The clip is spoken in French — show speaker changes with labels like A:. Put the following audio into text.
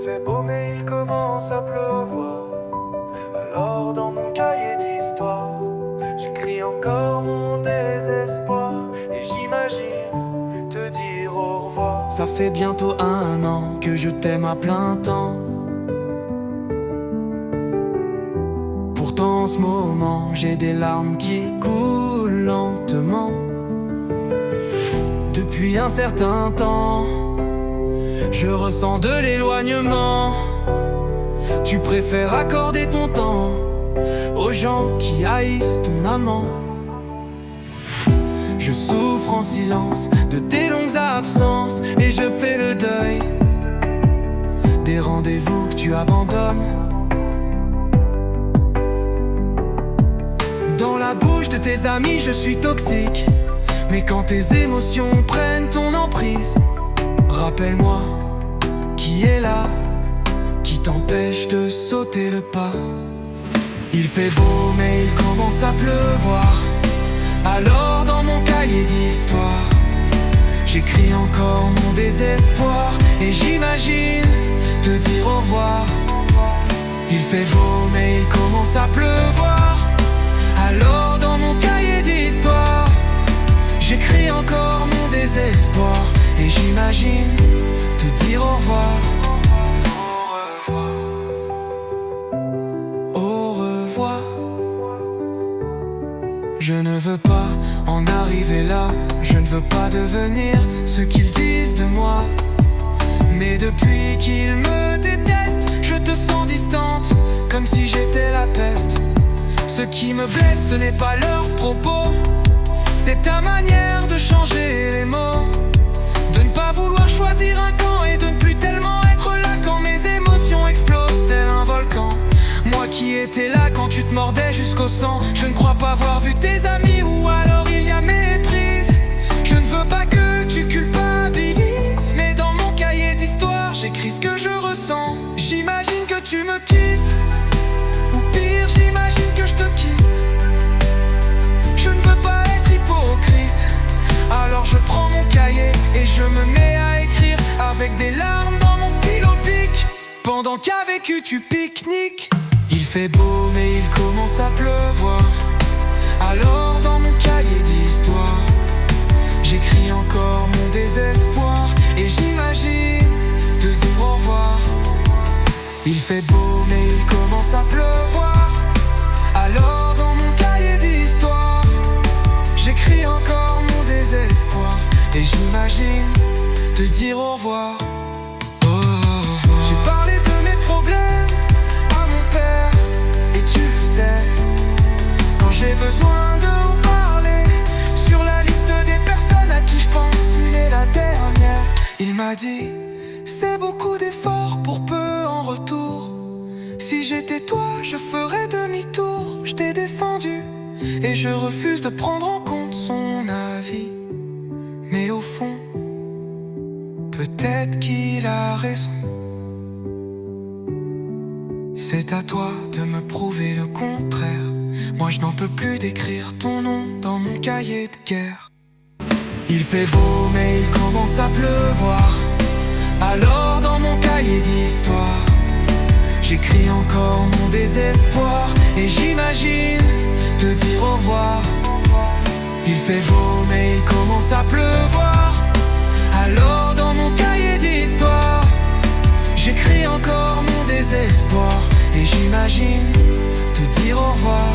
A: fait beau mais il commence à pleuvoir. Alors dans mon cahier d'histoire, j'écris encore mon désespoir. Et j'imagine te dire au revoir.
B: Ça fait bientôt 1 an que je t'aime à plein temps. Pourtant en ce moment j'ai des larmes qui coulent lentement. Depuis un certain temps, je ressens de l'éloignement. Tu préfères accorder ton temps aux gens qui haïssent ton amant. Je souffre en silence de tes longues absences et je fais le deuil des rendez-vous que tu abandonnes. Dans la bouche de tes amis je suis toxique, mais quand tes émotions prennent ton emprise, rappelle-moi qui est là, qui t'empêche de sauter le pas. Il fait beau mais il commence à pleuvoir. Alors dans mon cahier d'histoire, j'écris encore mon désespoir. Et j'imagine te dire au revoir. Il fait beau mais il commence à pleuvoir. Alors dans mon cahier d'histoire, j'écris encore mon désespoir. Et j'imagine te dire au revoir. Au revoir. Je ne veux pas en arriver là. Je ne veux pas devenir ce qu'ils disent de moi. Mais depuis qu'ils me détestent, je te sens distante, comme si j'étais la peste. Ce qui me blesse, ce n'est pas leurs propos, c'est ta manière de changer les mots. De ne pas vouloir choisir un camp et de ne plus tellement être là quand mes émotions explosent tel un volcan. Moi qui étais là quand tu te mordais jusqu'au sang. Je ne crois pas avoir vu tes amis, ou alors il y a méprise. Je ne veux pas que tu culpabilises, mais dans mon cahier d'histoire, j'écris ce que je ressens. J'imagine que tu me quittes, ou pire, j'imagine que je te quitte. Je ne veux pas être hypocrite, alors je prends mon cahier et je me mets à écrire avec des larmes dans mon stylo bic, pendant qu'avec eux tu pique-niques. Il fait beau mais il commence à pleuvoir. Alors dans mon cahier d'histoire, j'écris encore mon désespoir. Et j'imagine te dire au revoir. Il fait beau mais il commence à pleuvoir. Alors dans mon cahier d'histoire, j'écris encore mon désespoir. Et j'imagine te dire au revoir. Au revoir. J'ai parlé de mes problèmes à mon père, et tu le sais, quand j'ai besoin de vous parler, sur la liste des personnes à qui je pense, il est la dernière. Il m'a dit, c'est beaucoup d'efforts pour peu en retour. Si j'étais toi, je ferais demi-tour. Je t'ai défendu et je refuse de prendre en compte son avis. Mais au fond, peut-être qu'il a raison. C'est à toi de me prouver le contraire. Moi je n'en peux plus d'écrire ton nom dans mon cahier de guerre. Il fait beau mais il commence à pleuvoir. Alors dans mon cahier d'histoire, j'écris encore mon désespoir. Et j'imagine te dire au revoir. Il fait beau mais il commence à pleuvoir. Alors dans mon cahier d'histoire, j'écris encore mon désespoir. Et j'imagine te dire au revoir.